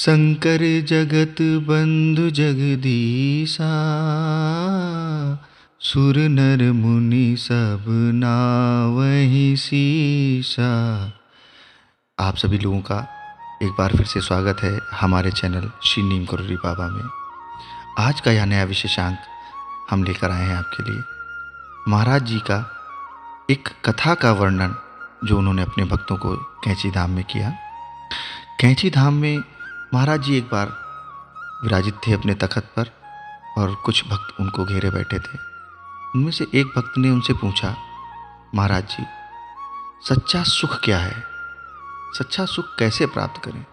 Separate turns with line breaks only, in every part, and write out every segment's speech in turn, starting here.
शंकर जगत बंधु जगदीशा, सुर नर मुनि सब नावहि सीसा। आप सभी लोगों का एक बार फिर से स्वागत है हमारे चैनल श्री नीम करोली बाबा में। आज का यह नया विशेषांक हम लेकर आए हैं आपके लिए महाराज जी का एक कथा का वर्णन जो उन्होंने अपने भक्तों को कैंची धाम में किया। कैंची धाम में महाराज जी एक बार विराजित थे अपने तखत पर और कुछ भक्त उनको घेरे बैठे थे। उनमें से एक भक्त ने उनसे पूछा, महाराज जी, सच्चा सुख क्या है? सच्चा सुख कैसे प्राप्त करें?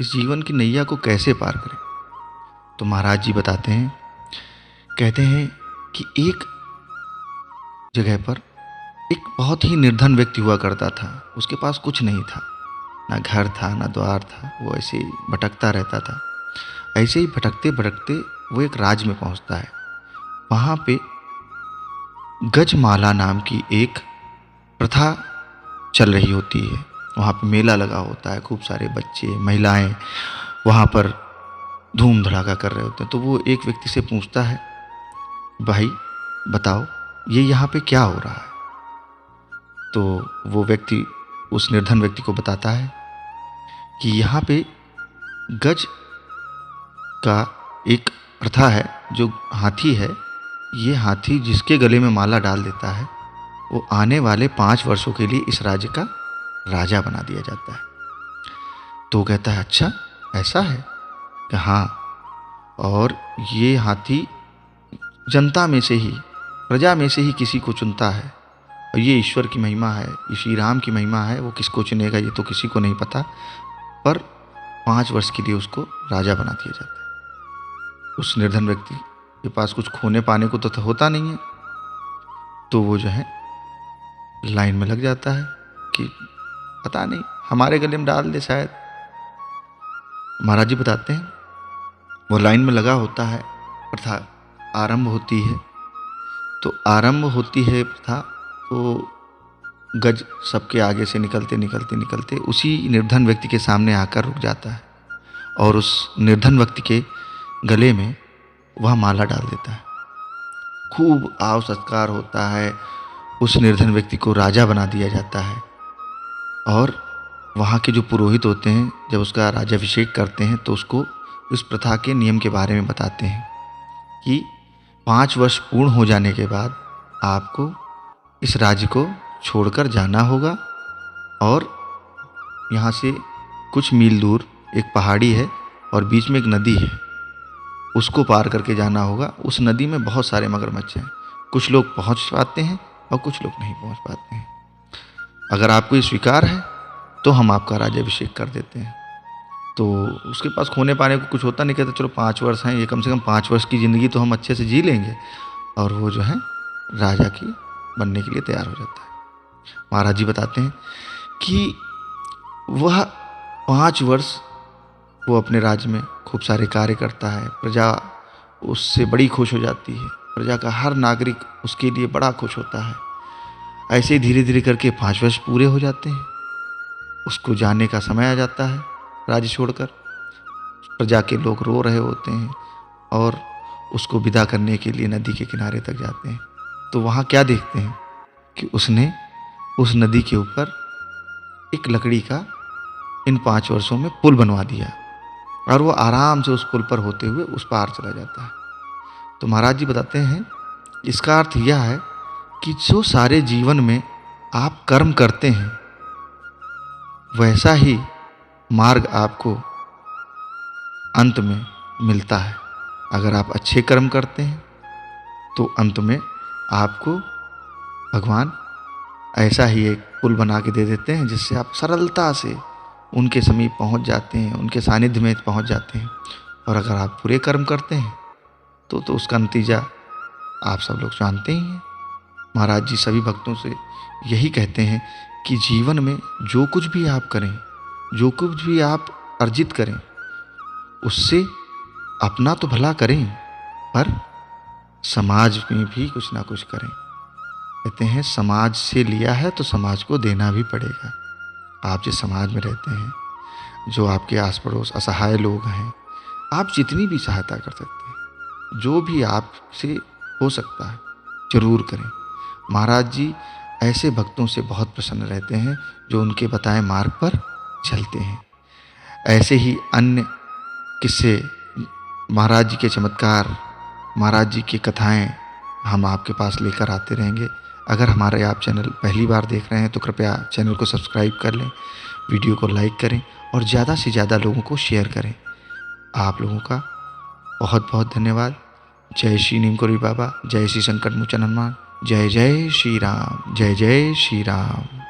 इस जीवन की नैया को कैसे पार करें? तो महाराज जी बताते हैं, कहते हैं कि एक जगह पर एक बहुत ही निर्धन व्यक्ति हुआ करता था। उसके पास कुछ नहीं था, ना घर था ना द्वार था। वो ऐसे ही भटकता रहता था। ऐसे ही भटकते भटकते वो एक राज्य में पहुंचता है। वहाँ पे गजमाला नाम की एक प्रथा चल रही होती है। वहाँ पे मेला लगा होता है, खूब सारे बच्चे महिलाएं वहाँ पर धूम धड़ाका कर रहे होते हैं। तो वो एक व्यक्ति से पूछता है, भाई बताओ ये यहाँ पे क्या हो रहा है? तो वो व्यक्ति उस निर्धन व्यक्ति को बताता है कि यहाँ पे गज का एक प्रथा है। जो हाथी है, ये हाथी जिसके गले में माला डाल देता है वो आने वाले 5 वर्षों के लिए इस राज्य का राजा बना दिया जाता है। तो कहता है, अच्छा ऐसा है? कि हाँ, और ये हाथी जनता में से ही, प्रजा में से ही किसी को चुनता है। और ये ईश्वर की महिमा है, ये श्री राम की महिमा है। वो किसको चुनेगा ये तो किसी को नहीं पता, पर 5 वर्ष के लिए उसको राजा बना दिया जाता है। उस निर्धन व्यक्ति के पास कुछ खोने पाने को तो होता नहीं है। तो वो जो है लाइन में लग जाता है कि पता नहीं हमारे गले में डाल दे शायद। महाराज जी बताते हैं, वो लाइन में लगा होता है, प्रथा आरंभ होती है। तो आरंभ होती है प्रथा, तो गज सबके आगे से निकलते निकलते निकलते उसी निर्धन व्यक्ति के सामने आकर रुक जाता है और उस निर्धन व्यक्ति के गले में वह माला डाल देता है। खूब आव सत्कार होता है, उस निर्धन व्यक्ति को राजा बना दिया जाता है। और वहाँ के जो पुरोहित होते हैं, जब उसका राज्याभिषेक करते हैं तो उसको इस प्रथा के नियम के बारे में बताते हैं कि 5 वर्ष पूर्ण हो जाने के बाद आपको इस राज्य को छोड़कर जाना होगा और यहाँ से कुछ मील दूर एक पहाड़ी है और बीच में एक नदी है, उसको पार करके जाना होगा। उस नदी में बहुत सारे मगरमच्छ हैं। कुछ लोग पहुँच पाते हैं और कुछ लोग नहीं पहुँच पाते हैं। अगर आपको ये स्वीकार है तो हम आपका राज्याभिषेक कर देते हैं। तो उसके पास खोने पाने को कुछ होता नहीं, कहता चलो 5 वर्ष हैं, ये कम से कम 5 वर्ष की ज़िंदगी तो हम अच्छे से जी लेंगे। और वो जो है राजा की बनने के लिए तैयार हो जाता है। महाराज जी बताते हैं कि वह 5 वर्ष वो अपने राज्य में खूब सारे कार्य करता है। प्रजा उससे बड़ी खुश हो जाती है। प्रजा का हर नागरिक उसके लिए बड़ा खुश होता है। ऐसे ही धीरे धीरे करके 5 वर्ष पूरे हो जाते हैं। उसको जाने का समय आ जाता है राज्य छोड़कर। प्रजा के लोग रो रहे होते हैं और उसको विदा करने के लिए नदी के किनारे तक जाते हैं। तो वहाँ क्या देखते हैं कि उसने उस नदी के ऊपर एक लकड़ी का इन 5 वर्षों में पुल बनवा दिया और वो आराम से उस पुल पर होते हुए उस पार चला जाता है। तो महाराज जी बताते हैं, इसका अर्थ यह है कि जो सारे जीवन में आप कर्म करते हैं वैसा ही मार्ग आपको अंत में मिलता है। अगर आप अच्छे कर्म करते हैं तो अंत में आपको भगवान ऐसा ही एक पुल बना के दे देते हैं जिससे आप सरलता से उनके समीप पहुंच जाते हैं, उनके सानिध्य में पहुंच जाते हैं। और अगर आप बुरे कर्म करते हैं तो उसका नतीजा आप सब लोग जानते ही हैं। महाराज जी सभी भक्तों से यही कहते हैं कि जीवन में जो कुछ भी आप करें, जो कुछ भी आप अर्जित करें, उससे अपना तो भला करें पर समाज में भी कुछ ना कुछ करें। कहते हैं समाज से लिया है तो समाज को देना भी पड़ेगा। आप जिस समाज में रहते हैं, जो आपके आस पड़ोस असहाय लोग हैं, आप जितनी भी सहायता कर सकते हैं, जो भी आपसे हो सकता है, ज़रूर करें। महाराज जी ऐसे भक्तों से बहुत प्रसन्न रहते हैं जो उनके बताए मार्ग पर चलते हैं। ऐसे ही अन्य किस्से, महाराज जी के चमत्कार, महाराज जी की कथाएं हम आपके पास लेकर आते रहेंगे। अगर हमारे आप चैनल पहली बार देख रहे हैं तो कृपया चैनल को सब्सक्राइब कर लें, वीडियो को लाइक करें और ज़्यादा से ज़्यादा लोगों को शेयर करें। आप लोगों का बहुत बहुत धन्यवाद। जय श्री नीमकरोली बाबा, जय श्री संकट मोचन हनुमान, जय जय श्री राम, जय जय श्री राम।